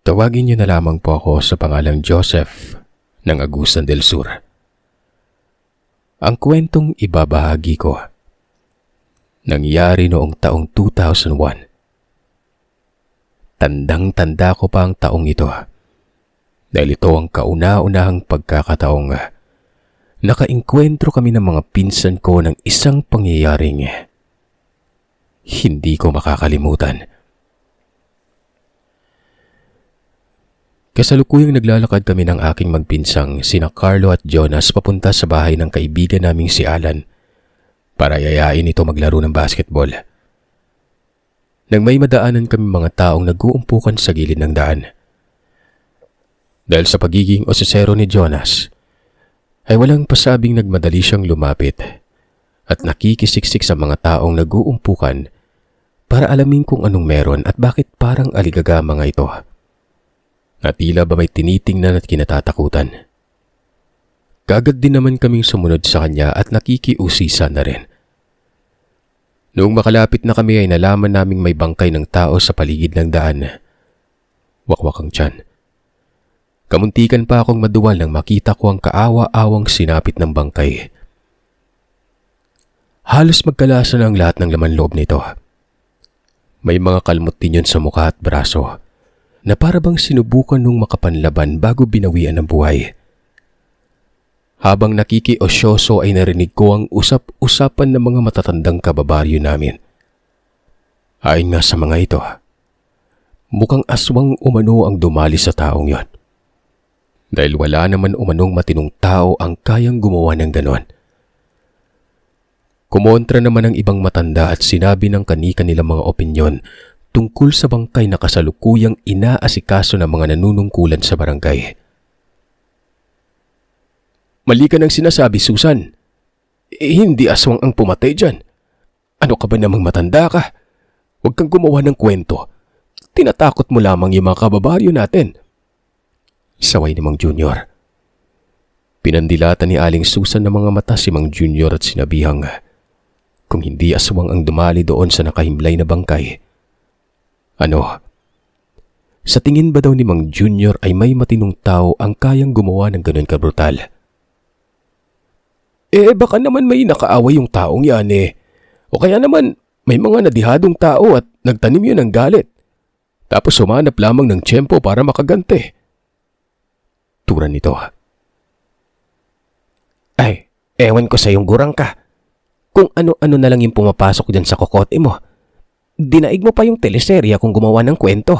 Tawagin niyo na lamang po ako sa pangalang Joseph ng Agusan del Sur. Ang kwentong ibabahagi ko nangyari noong taong 2001. Tandang-tanda ko pa ang taong ito dahil ito ang kauna-unahang pagkakataong nakaengkwentro kami ng mga pinsan ko ng isang pangyayaring hindi ko makakalimutan. Kasalukuyang naglalakad kami ng aking magpinsang sina Carlo at Jonas papunta sa bahay ng kaibigan naming si Alan para yayain ito maglaro ng basketball. Nang may madaanan kami mga taong nag-uumpukan sa gilid ng daan. Dahil sa pagiging osesero ni Jonas, ay walang pasabing nagmadali siyang lumapit at nakikisiksik sa mga taong nag-uumpukan para alamin kung anong meron at bakit parang aligaga mga ito. Na tila ba may tinitingnan at kinatatakutan. Kagad din naman kaming sumunod sa kanya at nakikiusisa na rin. Noong makalapit na kami ay nalaman naming may bangkay ng tao sa paligid ng daan. Wakwak ang tiyan. Kamuntikan pa akong maduwal nang makita ko ang kaawa-awang sinapit ng bangkay. Halos magkalasa na ang lahat ng laman loob nito. May mga kalmot din yun sa mukha at braso na para bang sinubukan nung makapanlaban bago binawian ng buhay. Habang nakikiosyoso ay narinig ko ang usap-usapan ng mga matatandang kababaryo namin. Ayon nga sa mga ito, mukhang aswang umano ang dumali sa taong yon. Dahil wala naman umanong matinong tao ang kayang gumawa ng ganon. Kumontra naman ang ibang matanda at sinabi ng kani-kanilang mga opinyon tungkol sa bangkay na kasalukuyang inaasikaso ng mga nanunungkulan sa barangay. Mali ka nang sinasabi, Susan. Hindi aswang ang pumatay dyan. Ano ka ba namang matanda ka? Huwag kang gumawa ng kwento. Tinatakot mo lamang yung mga kababaryo natin. Saway ni Mang Junior. Pinandilatan ni Aling Susan ng mga mata si Mang Junior at sinabihang kung hindi aswang ang dumali doon sa nakahimlay na bangkay. Ano? Sa tingin ba daw ni Mang Junior ay may matinong tao ang kayang gumawa ng ganun kabrutal? Baka naman may nakaaway yung taong yan O kaya naman may mga nadihadong tao at nagtanim yun ng galit. Tapos humanap lamang ng tiyempo para makagante. Turan nito. Ay, ewan ko sa yung gurang ka. Kung ano-ano na lang yung pumapasok dyan sa kokote mo. Dinaig mo pa yung teleserya kung gumawa ng kwento.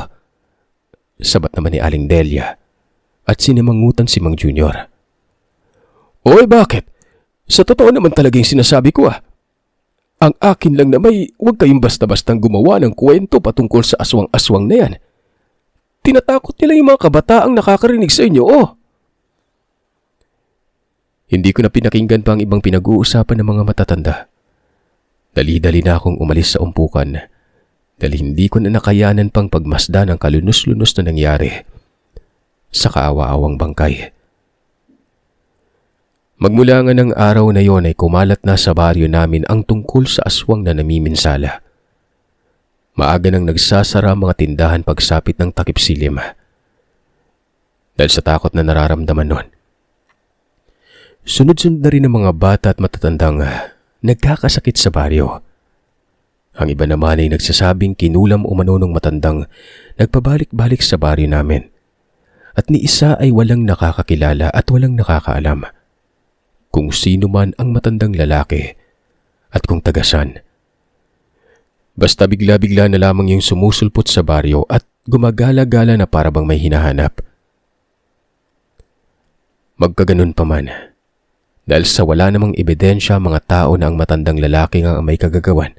Sabat naman ni Aling Delia at sinimangutan si Mang Junior. Oy, bakit? Sa totoo naman talaga yung sinasabi ko Ang akin lang na huwag kayong basta-bastang gumawa ng kwento patungkol sa aswang-aswang na yan. Tinatakot nila yung mga kabataang nakakarinig sa inyo, Hindi ko na pinakinggan pa ang ibang pinag-uusapan ng mga matatanda. Dali-dali na akong umalis sa umpukan dahil hindi ko na nakayanan pang pagmasdan ang kalunos-lunos na nangyari sa kaawa-awang bangkay. Magmula nga ng araw na yon ay kumalat na sa baryo namin ang tungkol sa aswang na namiminsala. Maaga nang nagsasara mga tindahan pagsapit ng takip silim. Dahil sa takot na nararamdaman nun. Sunod-sunod na rin ang mga bata at matatandang nagkakasakit sa baryo. Ang iba naman ay nagsasabing kinulam umano ng matandang nagpabalik-balik sa baryo namin. At ni isa ay walang nakakakilala at walang nakakaalam kung sino man ang matandang lalaki at kung tagasan. Basta bigla-bigla na lamang yung sumusulpot sa baryo at gumagala-gala na para bang may hinahanap. Magkaganon pa man, dahil sa wala namang ebidensya mga tao na ang matandang lalaki nga ang may kagagawan.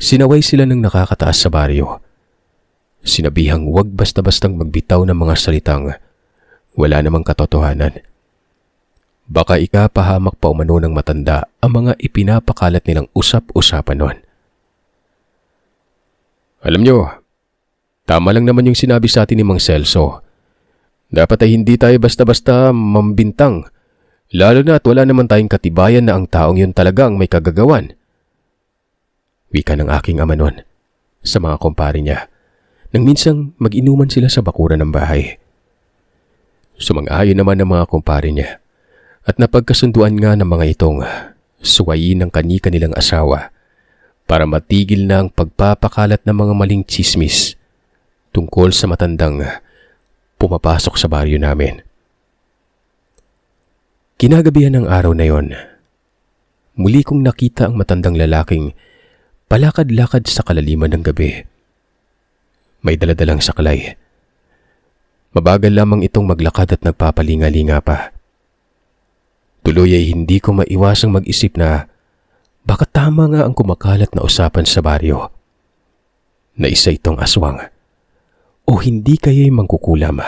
Sinaway sila ng nakakataas sa baryo. Sinabihang huwag basta-bastang magbitaw ng mga salitang wala namang katotohanan. Baka ikapahamak pa umano ng matanda ang mga ipinapakalat nilang usap-usapan nun. Alam nyo, tama lang naman yung sinabi sa atin ni Mang Celso. Dapat ay hindi tayo basta-basta mambintang. Lalo na at wala naman tayong katibayan na ang taong yun talagang may kagagawan. Wika ng aking ama nun sa mga kumpare niya nang minsang mag-inuman sila sa bakuran ng bahay. Sumang-ayon naman ang mga kumpare niya at napagkasunduan nga ng mga itong suwayin ng kani-kanilang asawa para matigil na ang pagpapakalat ng mga maling tsismis tungkol sa matandang pumapasok sa baryo namin. Kinagabihan ng araw na yon, muli kong nakita ang matandang lalaking palakad-lakad sa kalaliman ng gabi. May daladalang saklay. Mabagal lamang itong maglakad at nagpapalinga-linga pa. Tuloy ay hindi ko maiwasang mag-isip na baka tama nga ang kumakalat na usapan sa baryo na isa itong aswang o hindi kaya'y mangkukulam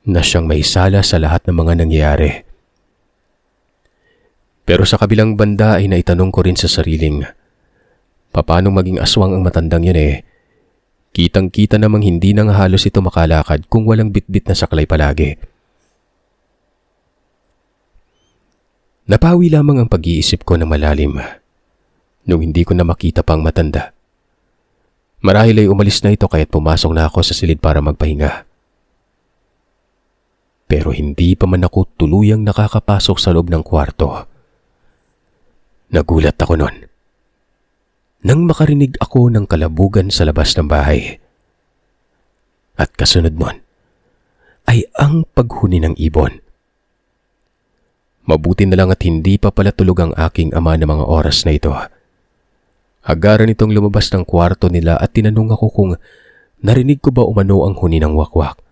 na siyang may sala sa lahat ng mga nangyayari. Pero sa kabilang banda ay naitanong ko rin sa sariling, paano maging aswang ang matandang yun Kitang-kita namang hindi na nga halos ito makalakad kung walang bitbit na saklay palagi. Napawi lamang ang pag-iisip ko na malalim nung hindi ko na makita pang matanda. Marahil ay umalis na ito kaya't pumasok na ako sa silid para magpahinga. Pero hindi pa man ako tuluyang nakakapasok sa loob ng kwarto. Nagulat ako noon nang makarinig ako ng kalabugan sa labas ng bahay. At kasunod nun ay ang paghuni ng ibon. Mabuti na lang at hindi pa pala tulog ang aking ama ng mga oras na ito. Agaran itong lumabas ng kwarto nila at tinanong ako kung narinig ko ba umano ang huni ng wakwak.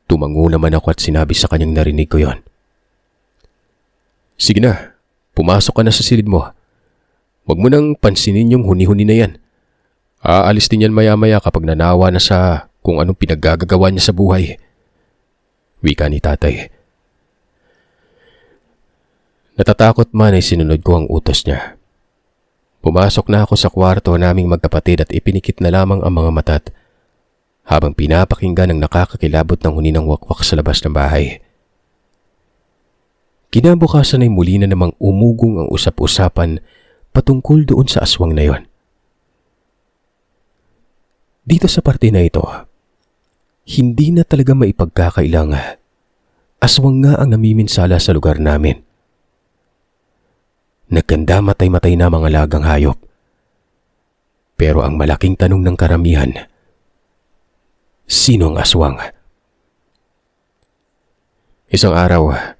Tumango naman ako at sinabi sa kanyang narinig ko yon. Sige na, pumasok ka na sa silid mo. Huwag mo nang pansinin yung huni-huni na yan. Aalis din yan maya-maya kapag nanawa na sa kung anong pinaggagawa niya sa buhay. Wika ni tatay. Natatakot man ay sinunod ko ang utos niya. Pumasok na ako sa kwarto naming magkapatid at ipinikit na lamang ang mga mata't habang pinapakinggan ang nakakakilabot ng huni ng wakwak sa labas ng bahay. Kinabukasan ay muli na namang umugong ang usap-usapan patungkol doon sa aswang na yon. Dito sa parte na ito, hindi na talaga maipagkakailang aswang nga ang namiminsala sa lugar namin. Nagkanda matay-matay na mga lagang hayop. Pero ang malaking tanong ng karamihan, sino ang aswang? Isang araw,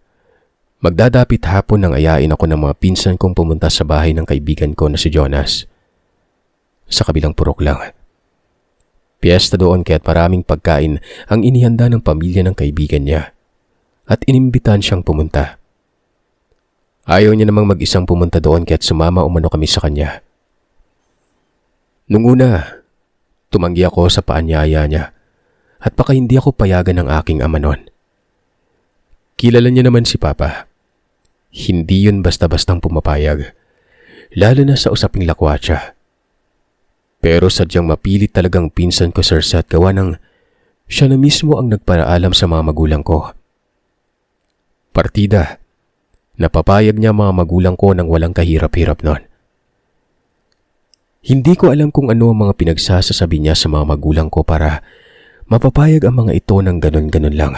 magdadapit hapon nang ayain ako ng mga pinsan kong pumunta sa bahay ng kaibigan ko na si Jonas. Sa kabilang purok lang. Piyesta doon kaya't maraming pagkain ang inihanda ng pamilya ng kaibigan niya at inimbitan siyang pumunta. Ayaw niya namang mag-isang pumunta doon kaya't sumama umano kami sa kanya. Nung una, tumanggi ako sa paanyaya niya at baka hindi ako payagan ng aking ama noon. Kilala niya naman si Papa. Hindi yun basta-bastang pumapayag, lalo na sa usaping lakwatsa. Pero sadyang mapilit talagang pinsan ko Sir Seth gawa ng siya na mismo ang nagparaalam sa mga magulang ko. Partida, napapayag niya mga magulang ko nang walang kahirap-hirap noon. Hindi ko alam kung ano ang mga pinagsasasabi niya sa mga magulang ko para mapapayag ang mga ito ng ganon-ganon lang.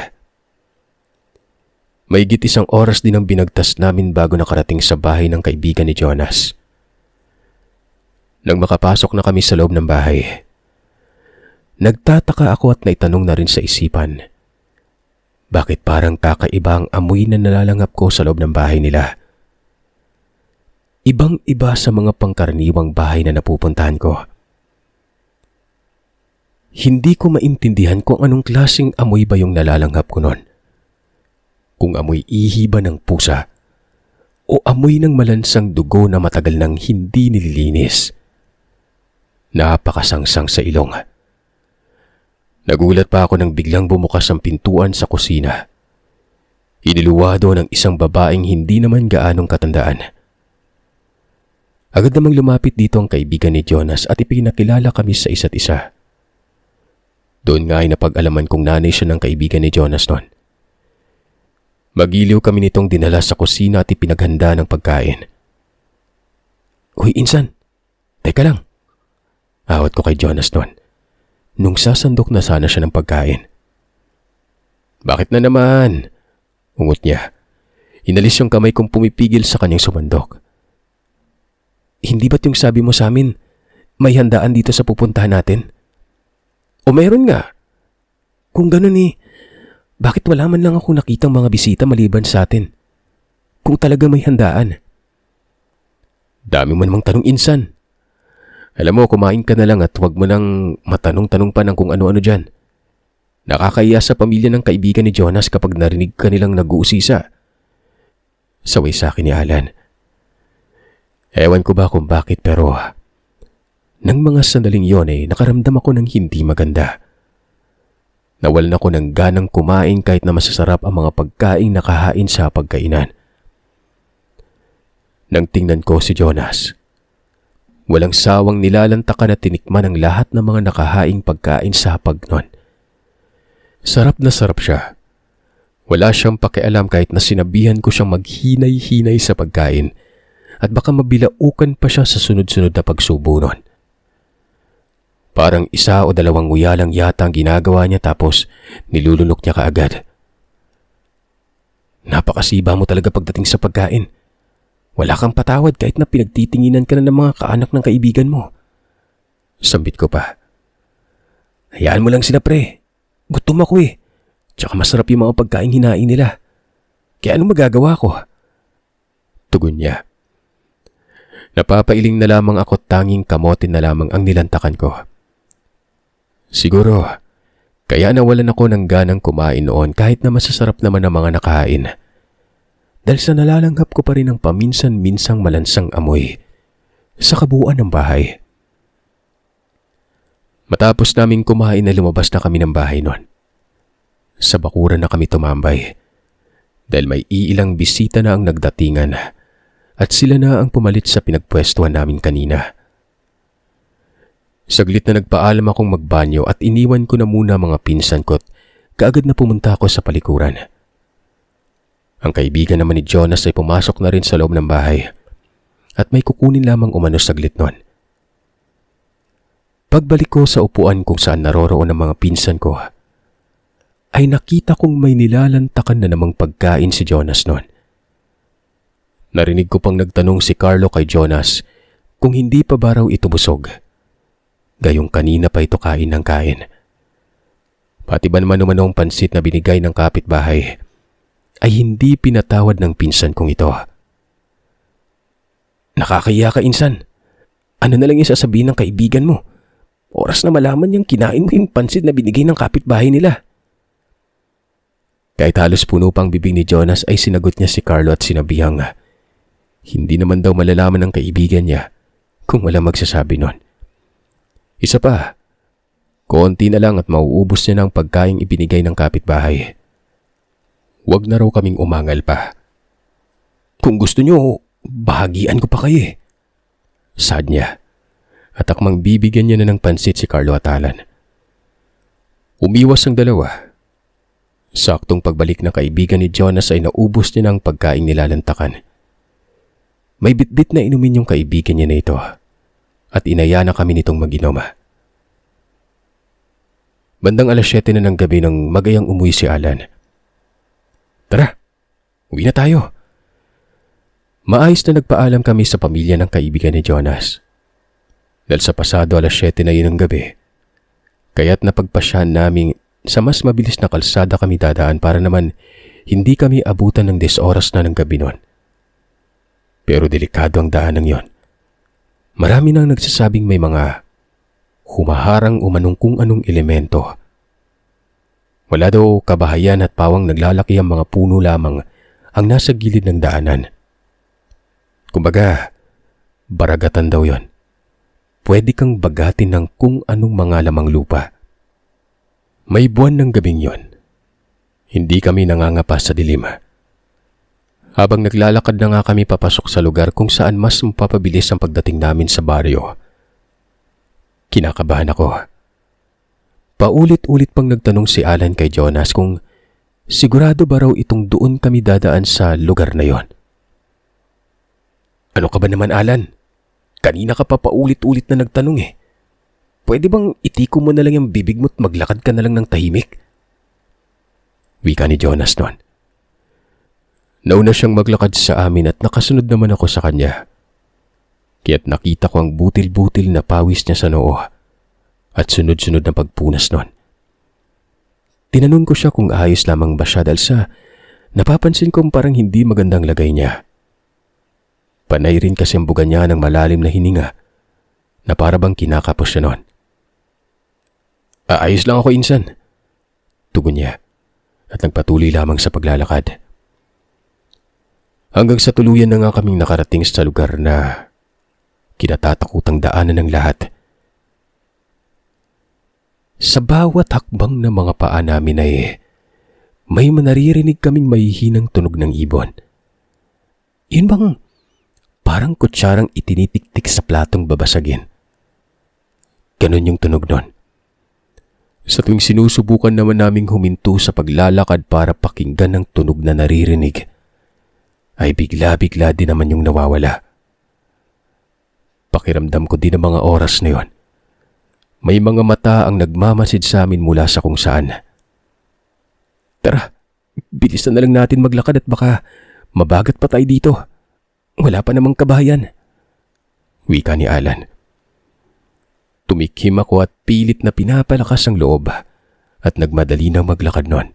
Mahigit isang oras din ang binagtas namin bago nakarating sa bahay ng kaibigan ni Jonas. Nang makapasok na kami sa loob ng bahay, nagtataka ako at naitanong na rin sa isipan, bakit parang kakaiba ang amoy na nalalangap ko sa loob ng bahay nila? Ibang-iba sa mga pangkaraniwang bahay na napupuntahan ko. Hindi ko maintindihan kung anong klaseng amoy ba yung nalalanghap ko noon. Kung amoy ihi ba ng pusa o amoy ng malansang dugo na matagal nang hindi nililinis. Napakasangsang sa ilong. Nagulat pa ako nang biglang bumukas ang pintuan sa kusina. Iniluwado ng isang babaeng hindi naman gaanong katandaan. Agad namang lumapit dito ang kaibigan ni Jonas at ipinakilala kami sa isa't isa. Doon nga ay napag-alaman kong nanay siya ng kaibigan ni Jonas noon. Magiliw kami nitong dinala sa kusina at ipinaghanda ng pagkain. Uy, insan, teka lang. Awat ko kay Jonas noon. nung sasandok na sana siya ng pagkain. "Bakit na naman?" ungot niya. Inalis yung kamay kong pumipigil sa kanyang sumandok. "Hindi ba't yung sabi mo sa amin, may handaan dito sa pupuntahan natin?" "O meron nga. Kung ganun bakit wala man lang ako nakitang mga bisita maliban sa atin? Kung talaga may handaan." "Dami mo namang tanong, insan. Alam mo, kumain ka na lang at huwag mo nang matanong-tanong pa ng kung ano-ano dyan. Nakakahiya sa pamilya ng kaibigan ni Jonas kapag narinig ka nilang nag-uusisa." Saway sa akin ni Alan. Ewan ko ba kung bakit pero nang mga sandaling yon nakaramdam ako ng hindi maganda. Nawalan ako ng ganang kumain kahit na masasarap ang mga pagkain nakahain sa pagkainan. Nang tingnan ko si Jonas, walang sawang nilalantakan at tinikman ang lahat ng mga nakahaing pagkain sa hapag nun. Sarap na sarap siya. Wala siyang pakialam kahit na sinabihan ko siyang maghinay-hinay sa pagkain at baka mabilaukan pa siya sa sunod-sunod na pagsubo nun. Parang 1 o 2 nguya lang yata ang ginagawa niya tapos nilulunok niya kaagad. "Napakasiba mo talaga pagdating sa pagkain. Wala kang patawad kahit na pinagtitinginan ka na ng mga kaanak ng kaibigan mo." Sambit ko pa. "Hayaan mo lang sila, pre. Gutom ako Tsaka masarap yung mga pagkain hinain nila. Kaya anong magagawa ko?" Tugon niya. Napapailing na lamang ako, tanging kamote na lamang ang nilantakan ko. Siguro, kaya nawalan ako ng ganang kumain noon kahit na masasarap naman ang mga nakahain. Dahil sa nalalanghap ko pa rin ang paminsan-minsang malansang amoy sa kabuuan ng bahay. Matapos naming kumain na lumabas na kami ng bahay noon. Sa bakuran na kami tumambay dahil may iilang bisita na ang nagdatingan at sila na ang pumalit sa pinagpwestuhan namin kanina. Saglit na nagpaalam akong magbanyo at iniwan ko na muna mga pinsan ko at kaagad na pumunta ako sa palikuran. Ang kaibigan naman ni Jonas ay pumasok na rin sa loob ng bahay at may kukunin lamang umano saglit noon. Pagbalik ko sa upuan kung saan naroroon ang mga pinsan ko, ay nakita kong may nilalantakan na namang pagkain si Jonas noon. Narinig ko pang nagtanong si Carlo kay Jonas kung hindi pa ba raw ito busog. Gayong kanina pa ito kain ng kain. Pati ba naman umanong pansit na binigay ng kapitbahay ay hindi pinatawad ng pinsan kong ito. "Nakakahiya ka, insan. Ano na lang yung sasabihin ng kaibigan mo? Oras na malaman niyang kinain mo yung pansit na binigay ng kapitbahay nila." Kahit halos puno pang bibig ni Jonas ay sinagot niya si Carlo at sinabihang hindi naman daw malalaman ng kaibigan niya kung wala magsasabi nun. Isa pa, konti na lang at mauubos niya ng pagkaing ibinigay ng kapitbahay. Huwag na raw kaming umangal pa. "Kung gusto niyo, bahagian ko pa kayo sad niya. At akmang bibigyan niya na ng pansit si Carlo at Alan. Umiwas ang dalawa. Saktong pagbalik ng kaibigan ni Jonas ay naubos niya ng pagkaing nilalantakan. May bitbit na inumin yung kaibigan niya na ito at inaya na kami nitong mag-inom. Bandang 7:00 na ng gabi nang magayang umuwi si Alan. "Tara, uwi na tayo." Maayos na nagpaalam kami sa pamilya ng kaibigan ni Jonas. Dahil sa pasado 7:00 na yun ng gabi, kaya't napagpasyahan namin sa mas mabilis na kalsada kami dadaan para naman hindi kami abutan ng 10 oras na ng gabi noon. Pero delikado ang daan ng yon. Marami nang nagsasabing may mga humaharang umanong kung anong elemento. Wala daw kabahayan at pawang naglalaki ang mga puno lamang ang nasa gilid ng daanan. Kumbaga, baragatan daw yon. Pwede kang bagatin ng kung anong mga lamang lupa. May buwan ng gabing yon. Hindi kami nangangapa sa dilim. Habang naglalakad na nga kami papasok sa lugar kung saan mas mapapabilis ang pagdating namin sa baryo, kinakabahan ako. Paulit-ulit pang nagtanong si Alan kay Jonas kung sigurado ba raw itong doon kami dadaan sa lugar na yon. "Ano ka ba naman, Alan? Kanina ka pa paulit-ulit na nagtanong pwede bang itiko mo na lang yung bibig mo't maglakad ka na lang ng tahimik? Wika ni Jonas noon. Nauna siyang maglakad sa amin at nakasunod naman ako sa kanya. Kaya't nakita ko ang butil-butil na pawis niya sa noo at sunod-sunod na pagpunas noon. Tinanong ko siya kung ayos lamang ba siya dahil sa napapansin kong parang hindi magandang lagay niya. Panay rin kasi ang buga niya ng malalim na hininga na para bang kinakapos siya noon. Ayos lang ako, insan. Tugon niya at nagpatuloy lamang sa paglalakad. Hanggang sa tuluyan na nga kaming nakarating sa lugar na kinatatakutang daanan ng lahat. Sa bawat hakbang ng mga paa namin ay may manaririnig kaming mahihinang tunog ng ibon. Yun bang parang kutsarang itinitiktik sa platong babasagin? Ganon yung tunog nun. Sa tuwing sinusubukan naman naming huminto sa paglalakad para pakinggan ang tunog na naririnig, ay bigla-bigla din naman yung nawawala. Pakiramdam ko din ang mga oras na yon. May mga mata ang nagmamasid sa amin mula sa kung saan. Tara, bilisan na lang natin maglakad at baka mabagat pa tayo dito. Wala pa namang kabahayan. Wika ni Alan. Tumikhim ako at pilit na pinapalakas ang loob at nagmadali nang maglakad nun.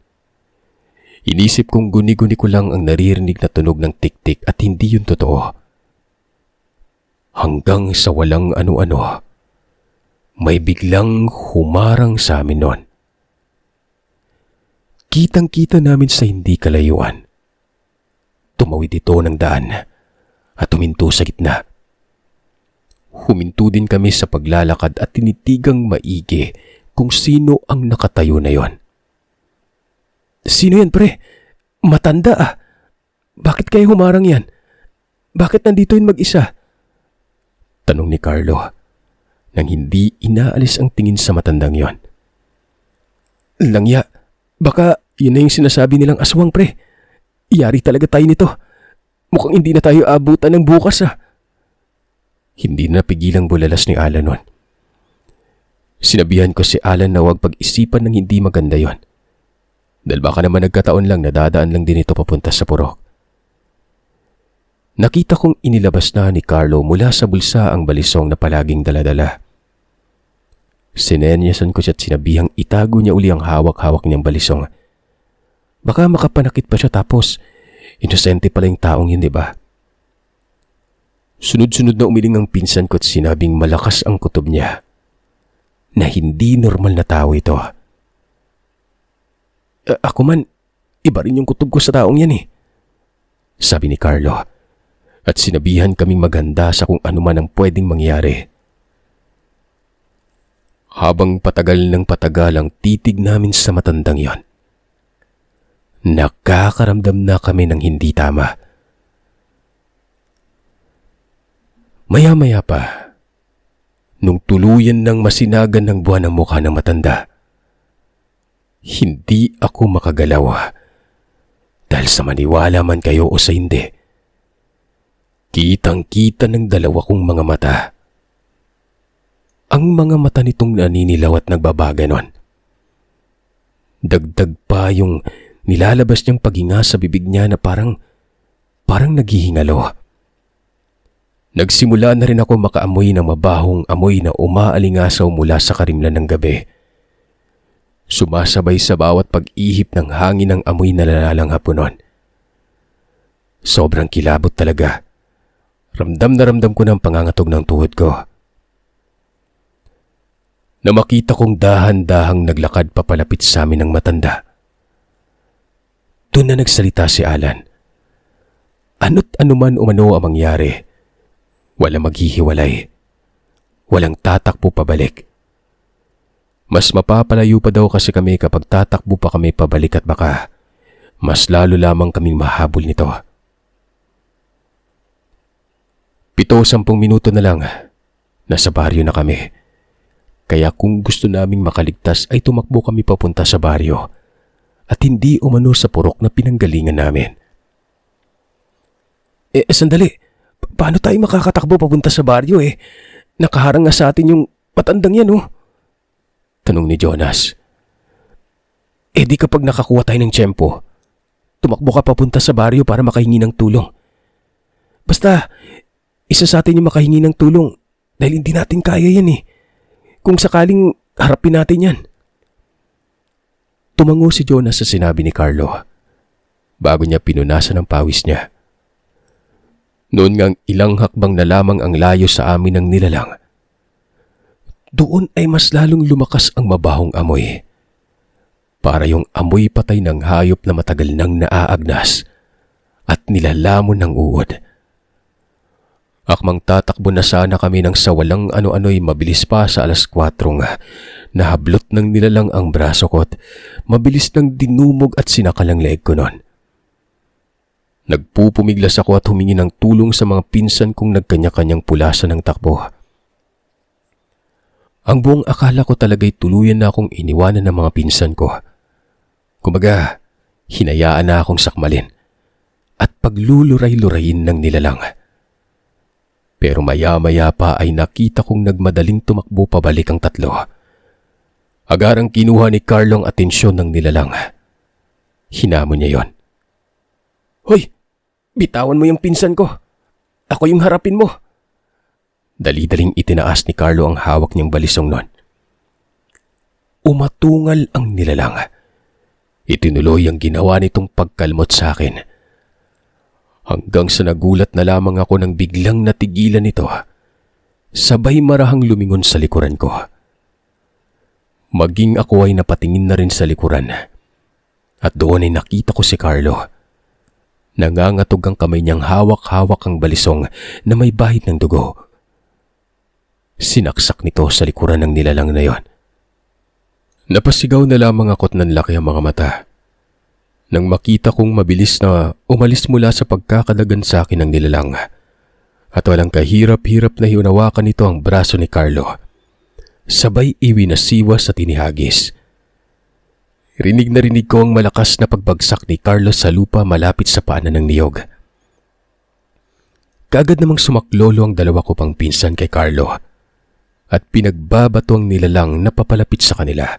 Inisip kong guni-guni ko lang ang naririnig na tunog ng tik-tik at hindi yun totoo. Hanggang sa walang ano-ano, may biglang humarang sa amin nun. Kitang-kita namin sa hindi kalayuan. Tumawid ito ng daan at huminto sa gitna. Huminto din kami sa paglalakad at tinitigang maigi kung sino ang nakatayo na yon. Sino yan, pre? Matanda ah. Bakit kayo humarang yan? Bakit nandito yun mag-isa? Tanong ni Carlo nang hindi inaalis ang tingin sa matandang yon. Langya, baka yun na yung sinasabi nilang aswang, pre. Yari talaga tayo nito. Mukhang hindi na tayo abutan ng bukas ah. Hindi na napigilang bulalas ni Alan nun. Sinabihan ko si Alan na huwag pag-isipan ng hindi maganda yon. Dahil baka naman nagkataon lang na dadaan lang din ito papunta sa purok. Nakita kong inilabas na ni Carlo mula sa bulsa ang balisong na palaging daladala. Sinenyasan ko siya at sinabihang itago niya uli ang hawak-hawak niyang balisong. Baka makapanakit pa siya tapos inosente pala yung taong yun, di ba? Sunod-sunod na umiling ang pinsan ko at sinabing malakas ang kutob niya na hindi normal na tao ito. Ako man, iba rin yung kutob ko sa taong yan eh. Sabi ni Carlo at sinabihan kaming maghanda sa kung ano man ang pwedeng mangyari. Habang patagal ng patagal ang titig namin sa matandang yon, nakakaramdam na kami ng hindi tama. Maya-maya pa, nung tuluyan ng masinagan ng buwan ang mukha ng matanda, hindi ako makagalaw dahil sa maniwala man kayo o sa hindi. Kitang-kita ng dalawa kong mga mata. Ang mga mata nitong naninilaw at nagbabaga nun. Dagdag pa yung nilalabas niyang paghinga sa bibig niya na parang naghihingalo. Nagsimula na rin ako makaamoy ng mabahong amoy na umaalingasaw mula sa karimlan ng gabi. Sumasabay sa bawat pag-ihip ng hangin ng amoy na lalalanghap nun. Sobrang kilabot talaga. Ramdam na ramdam ko ng pangangatog ng tuhod ko. Na makita kong dahan-dahang naglakad papalapit sa amin ng matanda. Doon na nagsalita si Alan. Ano't anuman umano ang mangyari, walang maghihiwalay. Walang tatakbo pabalik. Mas mapapalayo pa daw kasi kami kapag tatakbo pa kami pabalik at baka mas lalo lamang kaming mahabol nito. 7-10 minuto na lang, nasa baryo na kami. Kaya kung gusto naming makaligtas ay tumakbo kami papunta sa baryo at hindi umano sa purok na pinanggalingan namin. Sandali. Paano tayo makakatakbo papunta sa baryo eh? Nakaharang nga sa atin yung matandang yan oh. Tanong ni Jonas. Eh di kapag nakakuha tayo ng tiyempo, tumakbo ka papunta sa baryo para makahingi ng tulong. Basta, isa sa atin yung makahingi ng tulong dahil hindi natin kaya yan eh. Kung sakaling harapin natin yan. Tumango si Jonas sa sinabi ni Carlo bago niya pinunasan ang pawis niya. Noon ngang ilang hakbang na lamang ang layo sa amin ng nilalang, doon ay mas lalong lumakas ang mabahong amoy. Para yung amoy patay ng hayop na matagal nang naaagnas at nilalamon ng uod. Akmang tatakbo na sana kami nang sa walang ano-ano'y mabilis pa sa 4:00 nga. Nahablot ng nilalang ang braso ko at mabilis nang dinumog at sinakal ang leeg ko noon. Nagpupumiglas ako at humingi ng tulong sa mga pinsan kong nagkanya-kanyang pulasan ng takbo. Ang buong akala ko talaga'y tuluyan na akong iniwanan ng mga pinsan ko. Kumbaga, hinayaan na akong sakmalin at pagluluray-lurayin ng nilalang. Pero maya-maya pa ay nakita kong nagmadaling tumakbo pabalik ang tatlo. Agarang kinuha ni Carlo ang atensyon ng nilalang. Hinamon niya yon. Hoy! Bitawan mo yung pinsan ko. Ako yung harapin mo. Dali-daling itinaas ni Carlo ang hawak niyang balisong noon. Umatungal ang nilalang. Itinuloy ang ginawa nitong pagkalmot sa akin. Hanggang sa nagulat na lamang ako nang biglang natigilan nito. Sabay marahang lumingon sa likuran ko. Maging ako ay napatingin na rin sa likuran. At doon ay nakita ko si Carlo. Nangangatog ang kamay niyang hawak-hawak ang balisong na may bahid ng dugo. Sinaksak nito sa likuran ng nilalang na yon. Napasigaw na lamang ako't nanlaki ang mga mata. Nang makita kong mabilis na umalis mula sa pagkakadagan sa akin ng nilalang. At walang kahirap-hirap na hiunawakan nito ang braso ni Carlo. Sabay iwinasiwas at inihagis. Rinig na rinig ko ang malakas na pagbagsak ni Carlo sa lupa malapit sa paanan ng niyog. Kaagad namang sumaklolo ang dalawa ko pang pinsan kay Carlo at pinagbabato ang nilalang na papalapit sa kanila.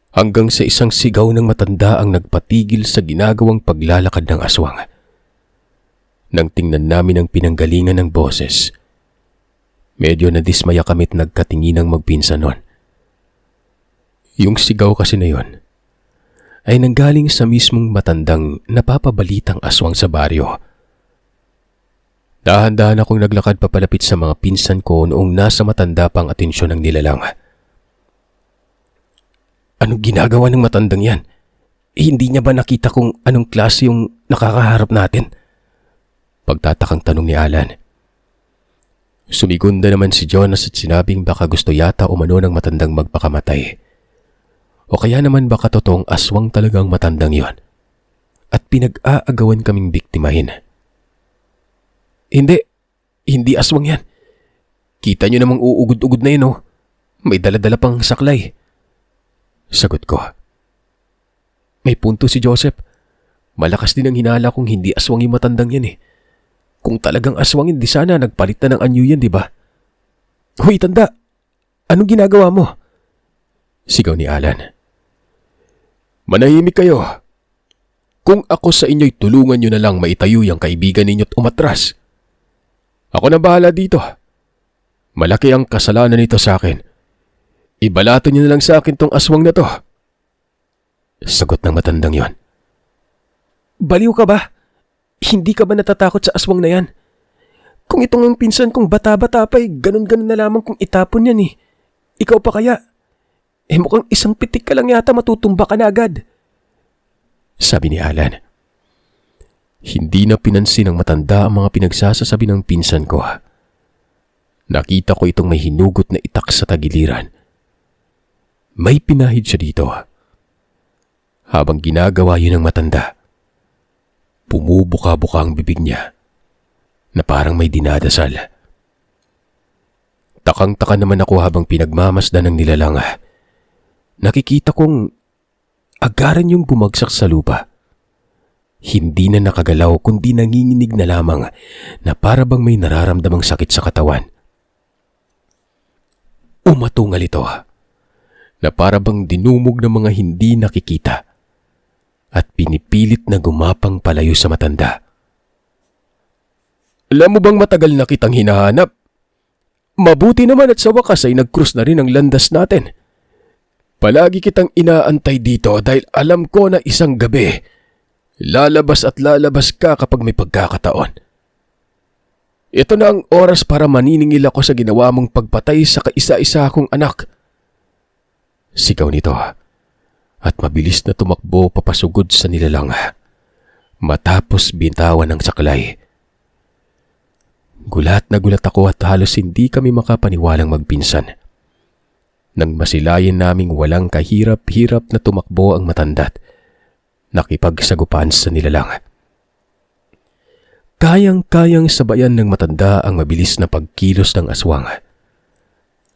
Hanggang sa isang sigaw ng matanda ang nagpatigil sa ginagawang paglalakad ng aswang. Nang tingnan namin ang pinanggalingan ng boses, medyo nadismaya kami't nagkatinginang magpinsan noon. Yung sigaw kasi na yon ay nanggaling sa mismong matandang napapabalitang aswang sa baryo. Dahan-dahan akong naglakad papalapit sa mga pinsan ko noong nasa matanda pang atensyon ng nilalang. Anong ginagawa ng matandang yan? Hindi niya ba nakita kung anong klase yung nakakaharap natin? Pagtatakang tanong ni Alan. Sumigunda naman si Jonas at sinabing baka gusto yata umano ng matandang magpakamatay. O kaya naman baka totoong aswang talagang matandang yon at pinag-aagawan kaming biktimahin. Hindi aswang yan. Kita nyo namang uugod-ugod na yun, oh. May dala-dala pang saklay. Sagot ko. May punto si Joseph. Malakas din ang hinala kung hindi aswang yung matandang yan eh. Kung talagang aswang hindi sana nagpalit na ng anyo yan, di ba? Huy, tanda! Anong ginagawa mo? Sigaw ni Alan. Manahimik kayo. Kung ako sa inyo'y tulungan nyo na lang maitayo yung kaibigan ninyo't umatras. Ako na bahala dito. Malaki ang kasalanan nito sa akin. Ibalato nyo na lang sa akin tong aswang na to. Sagot ng matandang yon. Baliw ka ba? Hindi ka ba natatakot sa aswang na yan? Kung itong ang pinsan kong bata-bata pa'y ganun-ganun na lamang kung itapon yan eh. Ikaw pa kaya? Mukhang isang pitik ka lang yata matutumba ka na agad. Sabi ni Alan. Hindi na pinansin ng matanda ang mga pinagsasasabi ng pinsan ko. Nakita ko itong may hinugot na itak sa tagiliran. May pinahid siya dito. Habang ginagawa yun ng matanda, pumubuka-buka ang bibig niya na parang may dinadasal. Takang-taka naman ako habang pinagmamasdan ng nilalang. Nakikita kong agaran yung bumagsak sa lupa. Hindi na nakagalaw kundi nanginginig na lamang na para bang may nararamdamang sakit sa katawan. Umatungal ito na para bang dinumog ng mga hindi nakikita at pinipilit na gumapang palayo sa matanda. Alam mo bang matagal na kitang hinahanap? Mabuti naman at sa wakas ay nag-cross na rin ang landas natin. Palagi kitang inaantay dito dahil alam ko na isang gabi, lalabas at lalabas ka kapag may pagkakataon. Ito na ang oras para maniningil ako sa ginawa mong pagpatay sa kaisa-isa kong anak. Sigaw nito at mabilis na tumakbo papasugod sa nilalang matapos bintawan ng saklay. Gulat na gulat ako at halos hindi kami makapaniwalang magpinsan. Nang masilayan naming walang kahirap-hirap na tumakbo ang matanda't nakipagsagupaan sa nilalang. Kayang-kayang sabayan ng matanda ang mabilis na pagkilos ng aswang.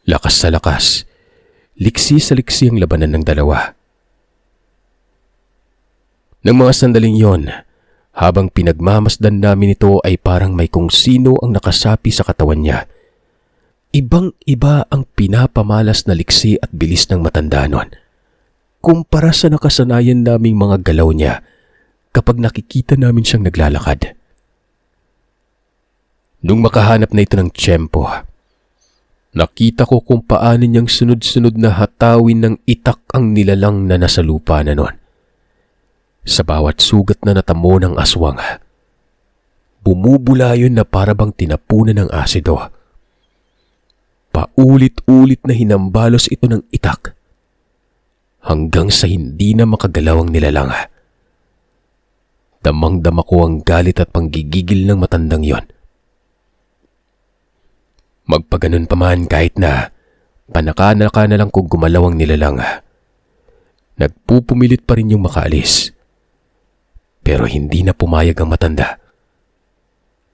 Lakas sa lakas, liksi sa liksi ang labanan ng dalawa. Nang mga sandaling yon, habang pinagmamasdan namin ito ay parang may kung sino ang nakasapi sa katawan niya. Ibang-iba ang pinapamalas na liksi at bilis ng matanda nun, kumpara sa nakasanayan naming mga galaw niya kapag nakikita namin siyang naglalakad. Nung makahanap na ito ng tiyempo, nakita ko kung paano niyang sunod-sunod na hatawin ng itak ang nilalang na nasa lupa na nun. Sa bawat sugat na natamo ng aswang, bumubula yun na parabang tinapunan ng asido. Paulit-ulit na hinambalos ito ng itak hanggang sa hindi na makagalaw ang nilalang. Damang-dama ko ang galit at panggigigil ng matandang yon. Magpaganon pa man kahit na panaka-naka na lang kung gumalaw ang nilalang, nagpupumilit pa rin yung makaalis. Pero hindi na pumayag ang matanda.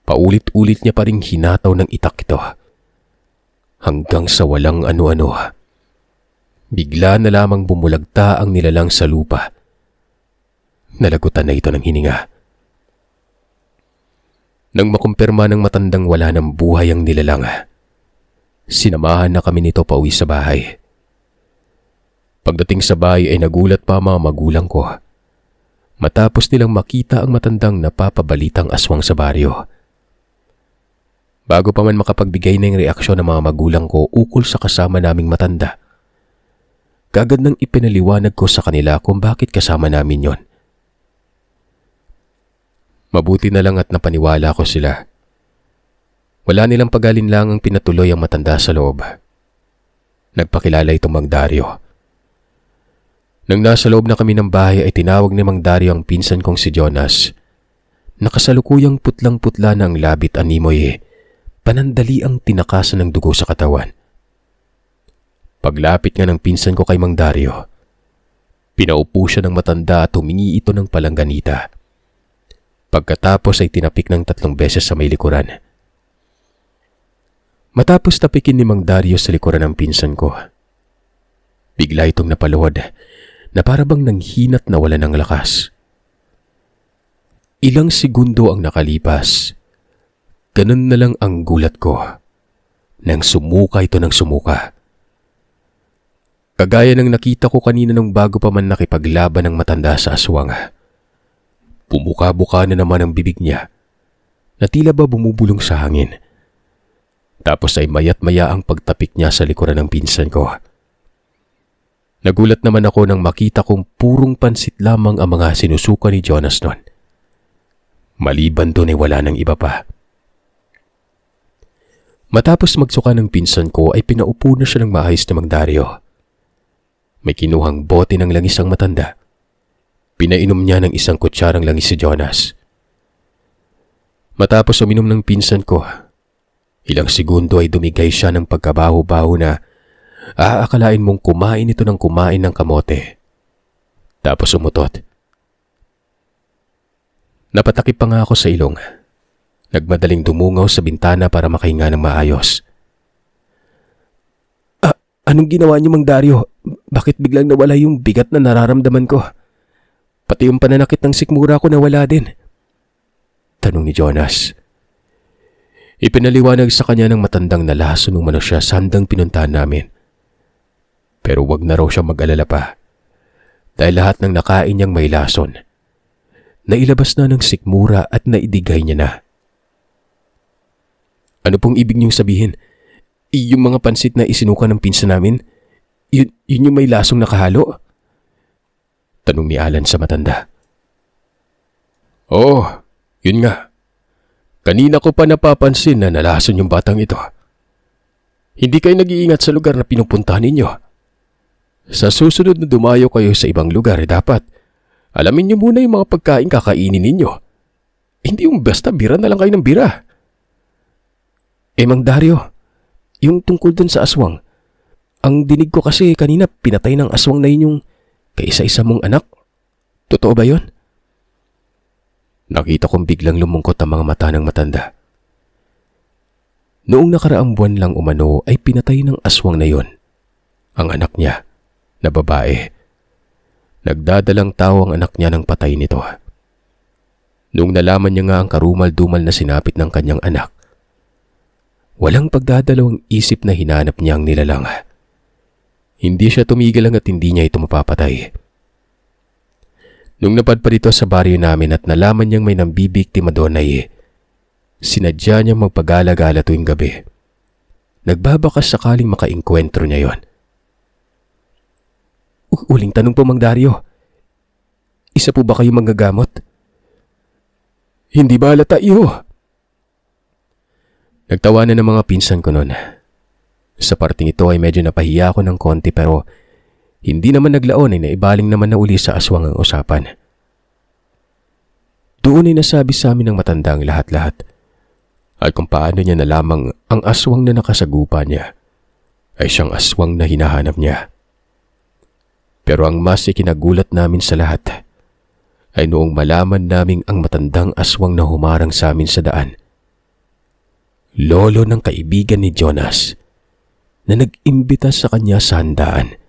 Paulit-ulit niya pa rin hinataw ng itak ito. Hanggang sa walang ano-ano, bigla na lamang bumulagta ang nilalang sa lupa. Nalagutan na ito ng hininga. Nang makumpirma ng matandang wala ng buhay ang nilalang, sinamahan na kami nito pauwi sa bahay. Pagdating sa bahay ay nagulat pa ang mga magulang ko matapos nilang makita ang matandang napapabalitang aswang sa baryo. Bago pa man makapagbigay ng reaksyon ng mga magulang ko ukol sa kasama naming matanda, kagad nang ipinaliwanag ko sa kanila kung bakit kasama namin yon. Mabuti na lang at napaniwala ko sila. Wala nilang pag-alinlangang pinatuloy ang matanda sa loob. Nagpakilala itong Mang Dario. Nang nasa loob na kami ng bahay ay tinawag ni Mang Dario ang pinsan kong si Jonas. Nakasalukuyang putlang-putla na ang labit animoy, panandali ang tinakasan ng dugo sa katawan. Paglapit nga ng pinsan ko kay Mang Dario, pinaupo siya ng matanda at humingi ito ng palangganita. Pagkatapos ay tinapik ng 3 beses sa may likuran. Matapos tapikin ni Mang Dario sa likuran ng pinsan ko, bigla itong napaluhod na parabang nanghinat na wala ng lakas. Ilang segundo ang nakalipas. Ganun na lang ang gulat ko nang sumuka ito ng sumuka. Kagaya ng nakita ko kanina nung bago pa man nakipaglaban ng matanda sa aswang. Bumuka-buka na naman ang bibig niya na tila ba bumubulong sa hangin. Tapos ay mayat-maya ang pagtapik niya sa likuran ng pinsan ko. Nagulat naman ako nang makita kong purong pansit lamang ang mga sinusuka ni Jonas noon. Maliban doon ay wala nang iba pa. Matapos magsuka ng pinsan ko ay pinaupo na siya ng maayos na Mang Dario. May kinuhang bote ng langis ang matanda. Pinainom niya ng 1 kutsarang langis si Jonas. Matapos uminom ng pinsan ko, ilang segundo ay dumigay siya ng pagkabaho-baho na aakalain mong kumain ito ng kumain ng kamote. Tapos umutot. Napatakip pa nga ako sa ilong. Nagmadaling dumungaw sa bintana para makahinga ng maayos. Anong ginawa niyo, Mang Dario? Bakit biglang nawala yung bigat na nararamdaman ko? Pati yung pananakit ng sikmura ko nawala din. Tanong ni Jonas. Ipinaliwanag sa kanya ng matandang nalaso nung mano siya sa handang pinuntahan namin. Pero wag na raw siya mag-alala pa dahil lahat ng nakain niyang may lason, nailabas na ng sikmura at naidigay niya na. Ano pong ibig niyong sabihin? Yung mga pansit na isinuka ng pinsan namin, yun yung may lasong nakahalo? Tanong ni Alan sa matanda. Oh, yun nga. Kanina ko pa napapansin na nalason yung batang ito. Hindi kayo nag-iingat sa lugar na pinupuntahan ninyo. Sa susunod na dumayo kayo sa ibang lugar, dapat alamin niyo muna yung mga pagkain kakainin ninyo. Hindi yung basta bira na lang kayo ng bira. Mang Dario, yung tungkol dun sa aswang, ang dinig ko kasi kanina pinatay ng aswang na yun yung kaisa-isa mong anak. Totoo ba yun? Nakita kong biglang lumungkot ang mga mata ng matanda. Noong nakaraang buwan lang umano ay pinatay ng aswang na yon ang anak niya na babae. Nagdadalang tao ang anak niya ng patay nito. Noong nalaman niya nga ang karumal-dumal na sinapit ng kanyang anak, walang pagdadalawang isip na hinanap niya ang nilalang. Hindi siya tumigil hanggat hindi niya ito mapapatay. Nung napadpad ito sa baryo namin at nalaman niyang may nambibiktima doon ay sinadya niyang magpagala-gala tuwing gabi. Nagbabakas sakaling makainkwentro niya yon. Uling tanong po, Mang Dario. Isa po ba kayo manggagamot? Hindi ba halata iyo? Nagtawanan ng mga pinsan ko noon. Sa parting ito ay medyo napahiya ako ng konti pero hindi naman naglaon ay naibaling naman na uli sa aswang ang usapan. Doon ay nasabi sa amin ng matanda ang lahat-lahat at kung paano niya nalamang ang aswang na nakasagupa niya ay siyang aswang na hinahanap niya. Pero ang mas ikinagulat namin sa lahat ay noong malaman naming ang matandang aswang na humarang sa amin sa daan, lolo ng kaibigan ni Jonas na nag-imbita sa kanya sa handaan.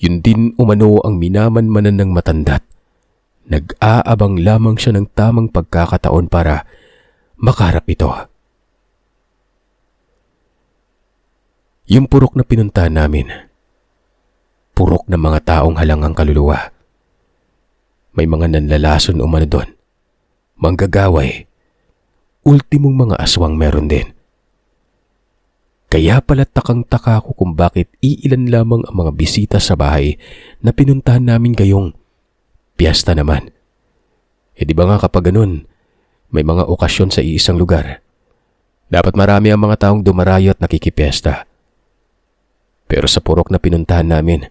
Yun din umano ang minamanmanan ng matanda't nag-aabang lamang siya ng tamang pagkakataon para makaharap ito. Yung purok na pinuntahan namin, purok ng mga taong halangang kaluluwa. May mga nanlalason umano doon, manggagaway, ultimong mga aswang meron din. Kaya pala takang-taka ko kung bakit iilan lamang ang mga bisita sa bahay na pinuntahan namin gayong piyesta naman. Di ba nga kapag ganun, may mga okasyon sa iisang lugar, dapat marami ang mga taong dumarayo at nakikipiyesta. Pero sa purok na pinuntahan namin,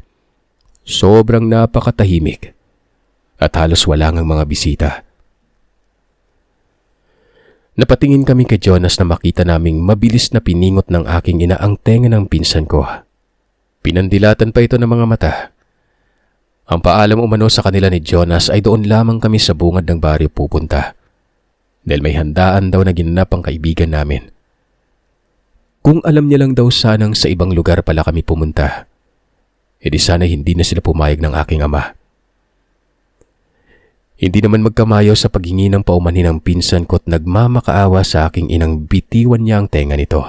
sobrang napakatahimik at halos wala ngang mga bisita. Napatingin kami kay Jonas na makita naming mabilis na piningot ng aking ina ang tenga ng pinsan ko. Pinandilatan pa ito ng mga mata. Ang paalam umano sa kanila ni Jonas ay doon lamang kami sa bungad ng baryo pupunta dahil may handaan daw na ginanap ang kaibigan namin. Kung alam niya lang daw sanang sa ibang lugar pala kami pumunta, edi sana hindi na sila pumayag ng aking ama. Hindi naman magkamayo sa paghingi ng paumanhin ng pinsan ko't nagmamakaawa sa aking inang bitiwan niya ang tenga nito.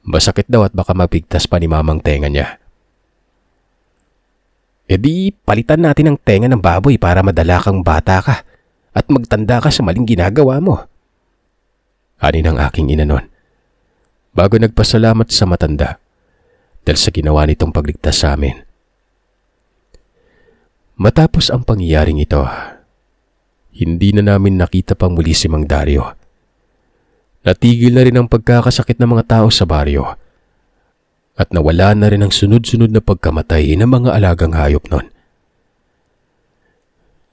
Masakit daw at baka mapigtas pa ni mamang tenga niya. Di palitan natin ang tenga ng baboy para madala kang bata ka at magtanda ka sa maling ginagawa mo. Ani ng aking ina noon, bago nagpasalamat sa matanda dahil sa ginawa nitong pagligtas sa amin. Matapos ang pangyayaring ito, hindi na namin nakita pang muli si Mang Dario. Natigil na rin ang pagkakasakit ng mga tao sa baryo at nawala na rin ang sunod-sunod na pagkamatay ng mga alagang hayop noon.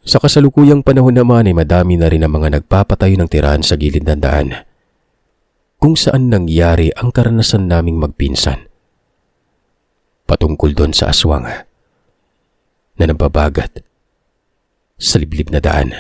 Sa kasalukuyang panahon naman ay madami na rin ang mga nagpapatayo ng tirahan sa gilid ng daan kung saan nangyari ang karanasan naming magpinsan. Patungkol doon sa aswang na nababagat sa liblib na daan.